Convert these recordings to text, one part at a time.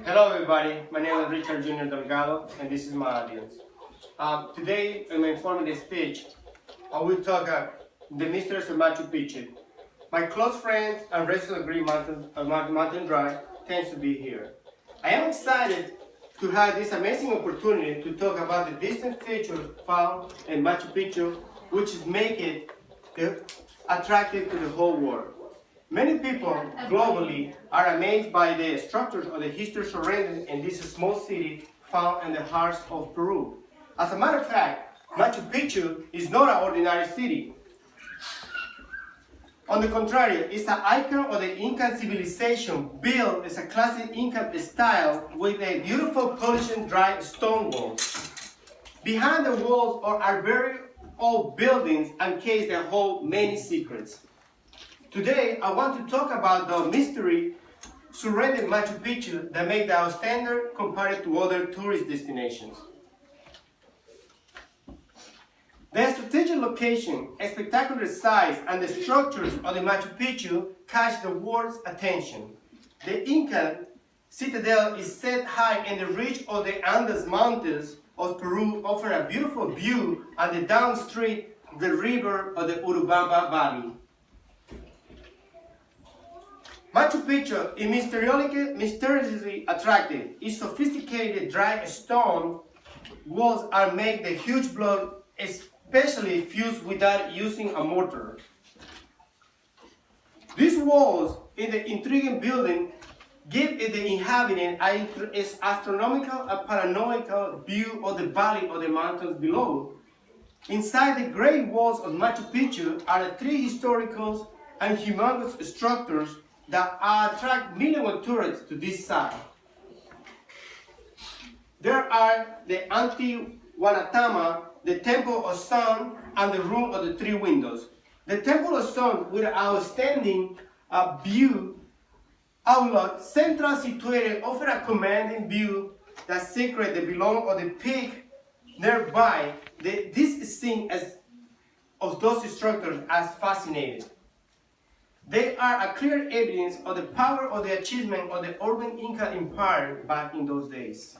Hello everybody, my name is Richard Jr. Delgado and this is my audience. Today in my informative speech, I will talk the mysteries of Machu Picchu. My close friends and residents agree Mountain Drive tends to be here. I am excited to have this amazing opportunity to talk about the distant features found in Machu Picchu, which is make it attractive to the whole world. Many people globally are amazed by the structures of the history surrounding in this small city found in the heart of Peru. As a matter of fact, Machu Picchu is not an ordinary city. On the contrary, it's an icon of the Incan civilization built as a classic Incan style with a beautiful polished dry stone walls. Behind the walls are very old buildings and caves that hold many secrets. Today, I want to talk about the mystery surrounding Machu Picchu that make the outstanding compared to other tourist destinations. The strategic location, spectacular size, and the structures of the Machu Picchu catch the world's attention. The Incan citadel is set high in the ridge of the Andes Mountains of Peru, offering a beautiful view on the downstream the river of the Urubamba Valley. Machu Picchu is mysteriously attractive. Its sophisticated dry stone walls are made the huge block, especially fused without using a mortar. These walls in the intriguing building give the inhabitant an astronomical and panoramical view of the valley of the mountains below. Inside the great walls of Machu Picchu are the three historical and humongous structures that attract millions of tourists to this site. There are the Anti-Wanatama, the Temple of Sun, and the Room of the Three Windows. The Temple of Sun, with an outstanding view outlook, central situated, offer a commanding view that secret the belong of the peak nearby. This is seen as of those structures as fascinating. They are a clear evidence of the power of the achievement of the urban Inca Empire back in those days.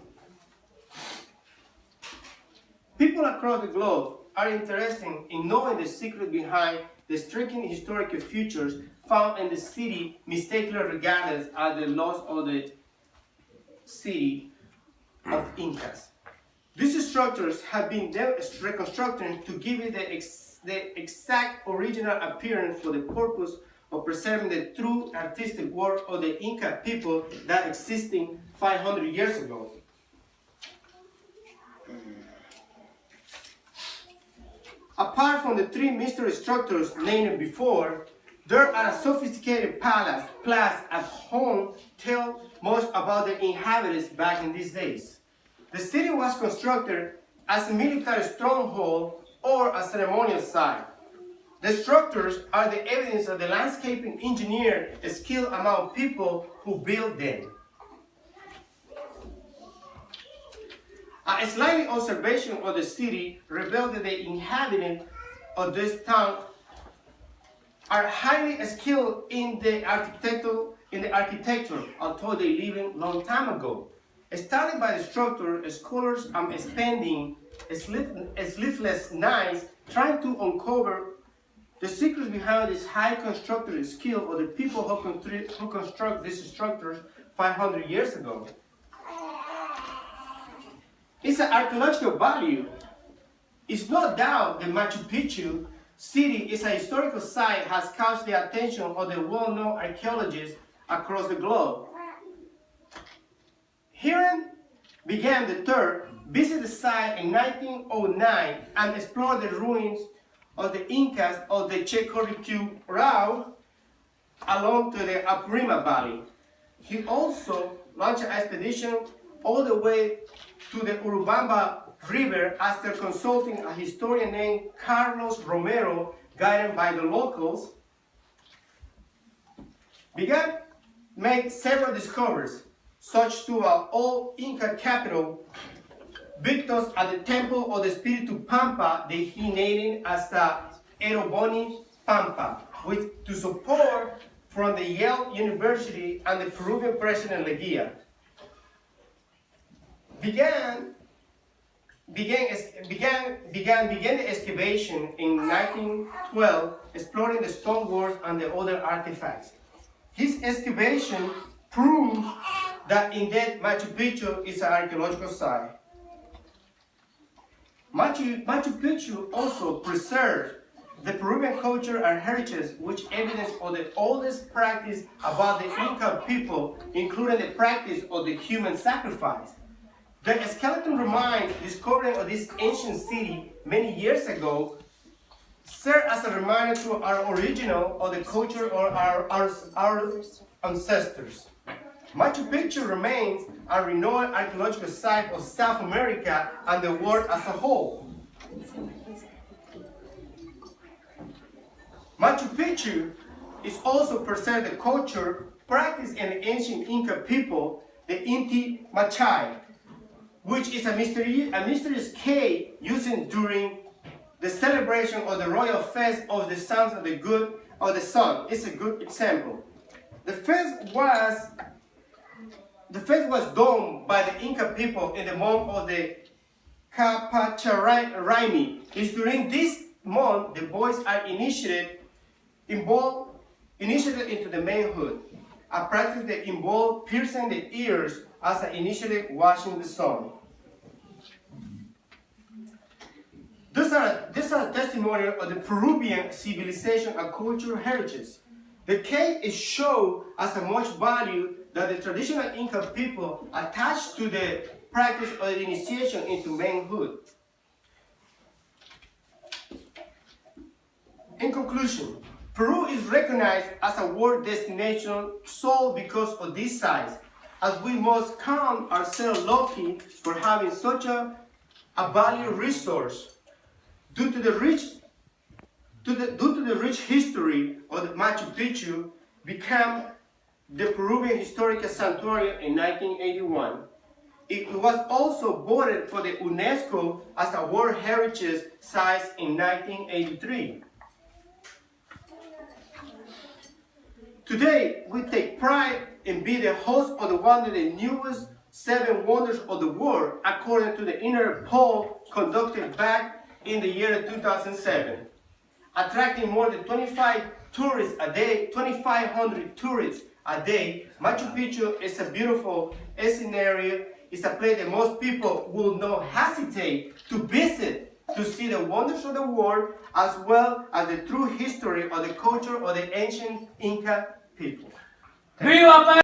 People across the globe are interested in knowing the secret behind the striking historical features found in the city, mistakenly regarded as the lost of the city of Incas. These structures have been reconstructed to give it the exact original appearance for the purpose of preserving the true artistic work of the Inca people that existed 500 years ago. Apart from the three mystery structures named before, there are a sophisticated palace at home tell much about the inhabitants back in these days. The city was constructed as a military stronghold or a ceremonial site. The structures are the evidence of the landscaping engineer skill among people who built them. A slight observation of the city revealed that the inhabitants of this town are highly skilled in the architecture, although they lived a long time ago. Studied by the structure, scholars are spending sleepless nights trying to uncover the secrets behind this high constructed skill of the people who construct these structures 500 years ago. It's an archaeological value. It's no doubt the Machu Picchu city is a historical site has caught the attention of the well-known archaeologists across the globe. Herein began the third, visit the site in 1909 and explore the ruins of the Incas of the Chicuricurao along to the Apurima Valley. He also launched an expedition all the way to the Urubamba River after consulting a historian named Carlos Romero, guided by the locals. Began make several discoveries, such to an old Inca capital, victors at the temple of the Espiritu Pampa, they he named as the Eroboni Pampa, with to support from the Yale University and the Peruvian President Leguía. began the excavation in 1912, exploring the stone walls and the other artifacts. His excavation proves that indeed Machu Picchu is an archaeological site. Machu Picchu also preserves the Peruvian culture and heritage, which evidence of the oldest practice about the Inca people, including the practice of the human sacrifice. The skeleton remains discovered of this ancient city many years ago serve as a reminder to our original of the culture of our ancestors. Machu Picchu remains a renowned archaeological site of South America and the world as a whole. Machu Picchu is also preserved the culture practiced in the ancient Inca people, the Inti Machai, which is a mysterious cave used during the celebration of the royal fest of the sons of the sun. It's a good example. The fest was done by the Inca people in the month of the Capacharaimi. It's during this month the boys are initiated into the manhood, a practice that involved piercing the ears as an initiative washing the sun. These are testimonial of the Peruvian civilization and cultural heritage. The cave is shown as a much value that the traditional Inca people attached to the practice of the initiation into manhood. In conclusion, Peru is recognized as a world destination solely because of this size, as we must count ourselves lucky for having such a valuable resource. Due to the rich history of the Machu Picchu became the Peruvian Historical Sanctuary in 1981. It was also voted for the UNESCO as a World Heritage Site in 1983. Today, we take pride in being the host of one of the newest 7 wonders of the world, according to the inner poll conducted back in the year 2007. Attracting more than 2,500 tourists a day, Machu Picchu is a beautiful scenario. It's a place that most people will not hesitate to visit to see the wonders of the world, as well as the true history of the culture of the ancient Inca people.